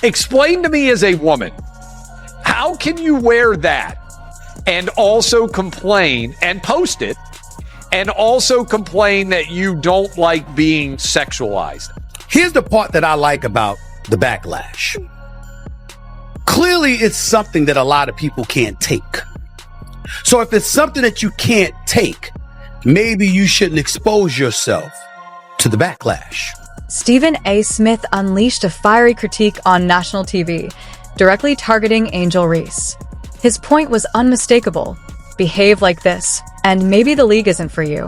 Explain to me as a woman, how can you wear that and also complain and post it and also complain that you don't like being sexualized? Here's the part that I like about the backlash. Clearly, it's something that a lot of people can't take. So if it's something that you can't take, maybe you shouldn't expose yourself to the backlash. Stephen A. Smith unleashed a fiery critique on national TV, directly targeting Angel Reese. His point was unmistakable. Behave like this, and maybe the league isn't for you.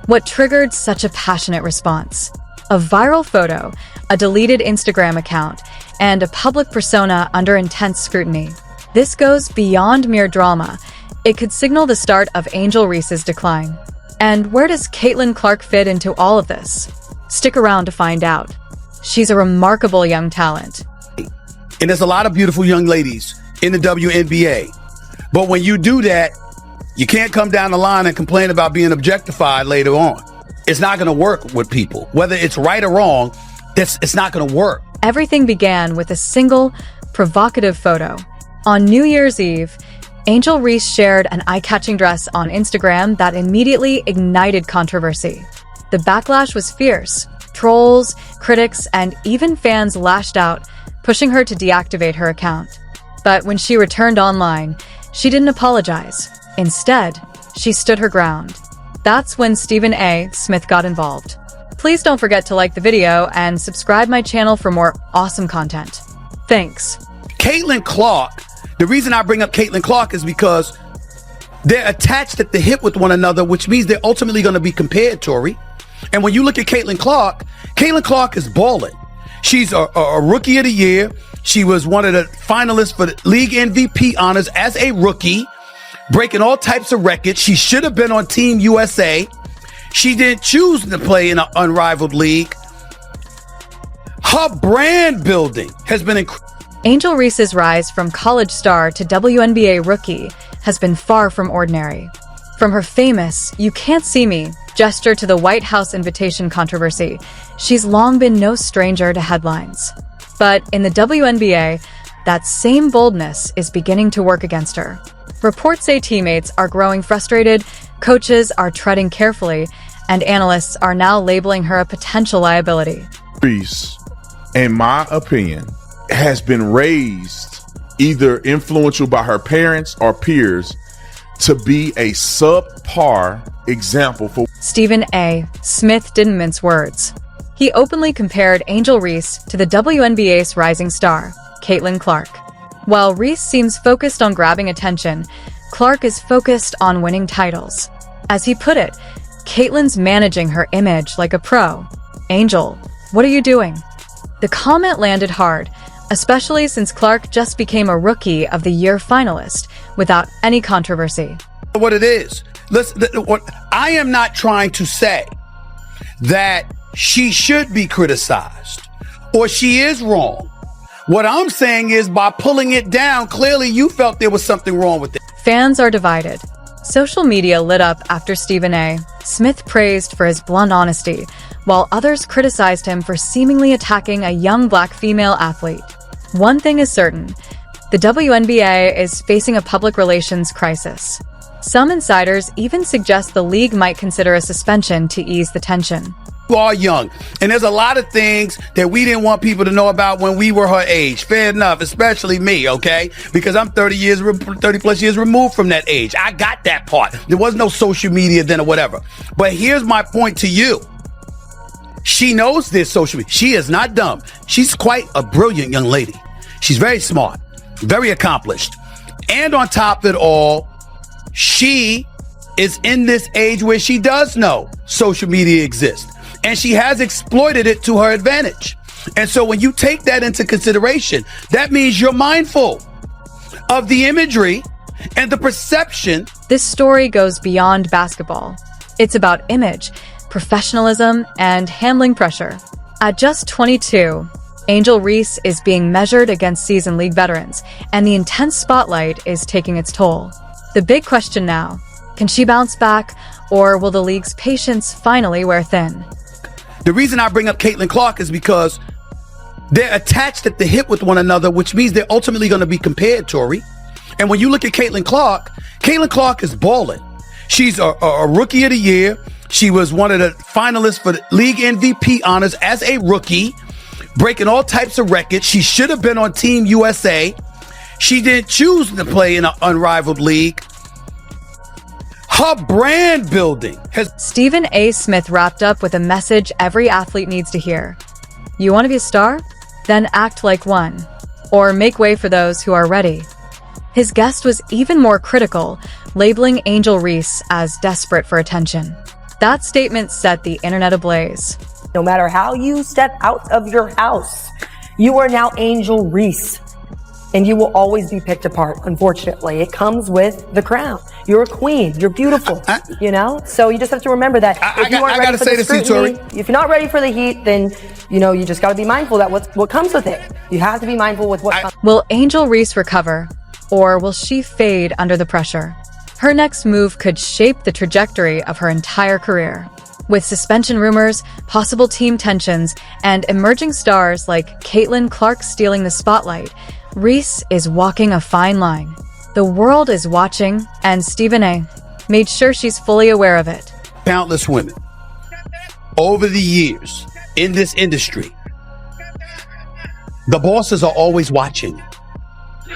What triggered such a passionate response? A viral photo, a deleted Instagram account, and a public persona under intense scrutiny. This goes beyond mere drama. It could signal the start of Angel Reese's decline. And where does Caitlin Clark fit into all of this? Stick around to find out. She's a remarkable young talent. And there's a lot of beautiful young ladies in the WNBA. But when you do that, you can't come down the line and complain about being objectified later on. It's not going to work with people. Whether it's right or wrong, it's not going to work. Everything began with a single, provocative photo. On New Year's Eve, Angel Reese shared an eye-catching dress on Instagram that immediately ignited controversy. The backlash was fierce. Trolls, critics, and even fans lashed out, pushing her to deactivate her account. But when she returned online, she didn't apologize. Instead, she stood her ground. That's when Stephen A. Smith got involved. Please don't forget to like the video and subscribe my channel for more awesome content. Thanks. Caitlin Clark, the reason I bring up Caitlin Clark is because they're attached at the hip with one another, which means they're ultimately going to be compared, Tori. And when you look at Caitlin Clark is balling. She's a rookie of the year. She was one of the finalists for the league MVP honors as a rookie, breaking all types of records. She should have been on Team USA. She didn't choose to play in an unrivaled league. Her brand building has been incredible. Angel Reese's rise from college star to WNBA rookie has been far from ordinary. From her famous "You Can't See Me" gesture to the White House invitation controversy, she's long been no stranger to headlines. But in the WNBA, that same boldness is beginning to work against her. Reports say teammates are growing frustrated, coaches are treading carefully, and analysts are now labeling her a potential liability. Reese, in my opinion, has been raised either influential by her parents or peers to be a subpar example for. Stephen A. Smith didn't mince words. He openly compared Angel Reese to the WNBA's rising star, Caitlin Clark. While Reese seems focused on grabbing attention, Clark is focused on winning titles. As he put it, Caitlin's managing her image like a pro. Angel, what are you doing? The comment landed hard, especially since Clark just became a Rookie of the Year finalist without any controversy. What it is, I am not trying to say that she should be criticized or she is wrong. What I'm saying is by pulling it down, clearly you felt there was something wrong with it. Fans are divided. Social media lit up after Stephen A. Smith praised for his blunt honesty, while others criticized him for seemingly attacking a young black female athlete. One thing is certain, the WNBA is facing a public relations crisis. Some insiders even suggest the league might consider a suspension to ease the tension. You are young, and there's a lot of things that we didn't want people to know about when we were her age. Fair enough, especially me, okay? Because I'm 30 plus years removed from that age. I got that part. There was no social media then or whatever. But here's my point to you. She knows this social media. She is not dumb. She's quite a brilliant young lady. She's very smart, very accomplished. And on top of it all, she is in this age where she does know social media exists. And she has exploited it to her advantage. And so when you take that into consideration, that means you're mindful of the imagery and the perception. This story goes beyond basketball. It's about image, professionalism, and handling pressure. At just 22, Angel Reese is being measured against seasoned league veterans, and the intense spotlight is taking its toll. The big question now, can she bounce back, or will the league's patience finally wear thin? The reason I bring up Caitlin Clark is because They're attached at the hip with one another, which means they're ultimately going to be compared, Tori. And when you look at Caitlin Clark is balling. She's a rookie of the year. She was one of the finalists for the league MVP honors as a rookie, breaking all types of records. She should have been on Team USA. She didn't choose to play in an unrivaled league. Her brand building has... Stephen A. Smith wrapped up with a message every athlete needs to hear. You want to be a star? Then act like one. Or make way for those who are ready. His guest was even more critical, labeling Angel Reese as desperate for attention. That statement set the internet ablaze. No matter how you step out of your house, you are now Angel Reese. And you will always be picked apart, unfortunately. It comes with the crown. You're a queen. You're beautiful, you know? So you just have to remember that if you aren't ready for the scrutiny, if you're not ready for the heat, then, you know, you just got to be mindful that what comes with it. You have to be mindful with what comes. Will Angel Reese recover, or will she fade under the pressure? Her next move could shape the trajectory of her entire career. With suspension rumors, possible team tensions, and emerging stars like Caitlin Clark stealing the spotlight, Reese is walking a fine line. The world is watching, and Stephen A. made sure she's fully aware of it. Countless women over the years in this industry, the bosses are always watching.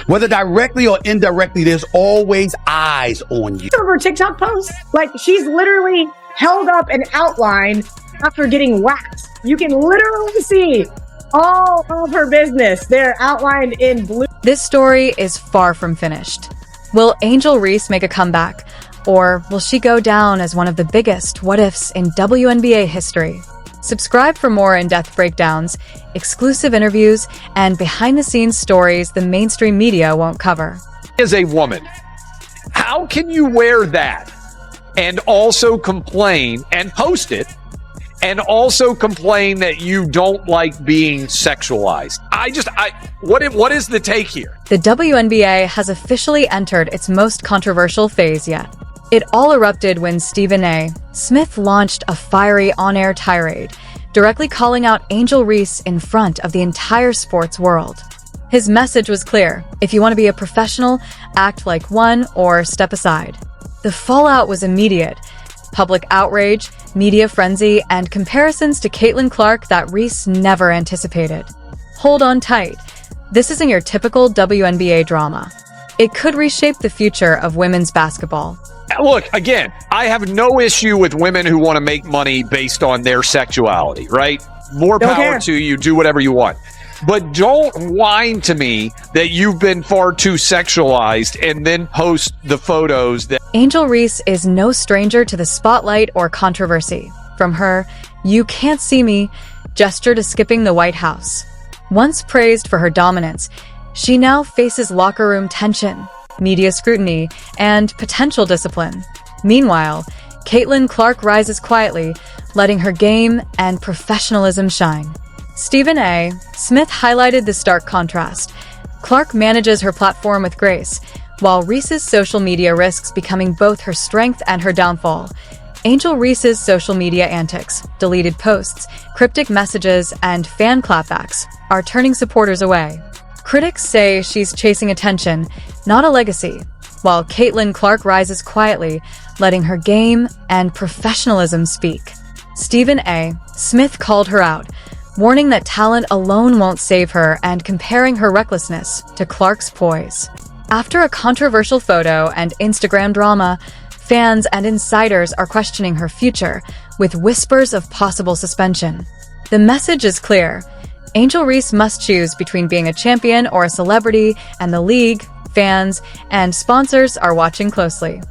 Whether directly or indirectly, there's always eyes on you. Some of her TikTok posts, like she's literally held up an outline after getting waxed. You can literally see all of her business there outlined in blue. This story is far from finished. Will Angel Reese make a comeback, or will she go down as one of the biggest what-ifs in WNBA history? Subscribe for more in-depth breakdowns, exclusive interviews, and behind-the-scenes stories the mainstream media won't cover. As a woman, how can you wear that and also complain and post it and also complain that you don't like being sexualized? What is the take here? The WNBA has officially entered its most controversial phase yet. It all erupted when Stephen A. Smith launched a fiery on-air tirade, directly calling out Angel Reese in front of the entire sports world. His message was clear: if you want to be a professional, act like one or step aside. The fallout was immediate. Public outrage, media frenzy, and comparisons to Caitlin Clark that Reese never anticipated. Hold on tight. This isn't your typical WNBA drama. It could reshape the future of women's basketball. Look, again, I have no issue with women who want to make money based on their sexuality, right? More power to you, do whatever you want. But don't whine to me that you've been far too sexualized and then post the photos that... Angel Reese is no stranger to the spotlight or controversy. From her "you can't see me" gesture to skipping the White House. Once praised for her dominance, she now faces locker room tension, media scrutiny, and potential discipline. Meanwhile, Caitlin Clark rises quietly, letting her game and professionalism shine. Stephen A. Smith highlighted the stark contrast. Clark manages her platform with grace, while Reese's social media risks becoming both her strength and her downfall. Angel Reese's social media antics, deleted posts, cryptic messages, and fan clapbacks are turning supporters away. Critics say she's chasing attention, not a legacy, while Caitlin Clark rises quietly, letting her game and professionalism speak. Stephen A. Smith called her out, warning that talent alone won't save her and comparing her recklessness to Clark's poise. After a controversial photo and Instagram drama, fans and insiders are questioning her future, with whispers of possible suspension. The message is clear. Angel Reese must choose between being a champion or a celebrity, and the league, fans, and sponsors are watching closely.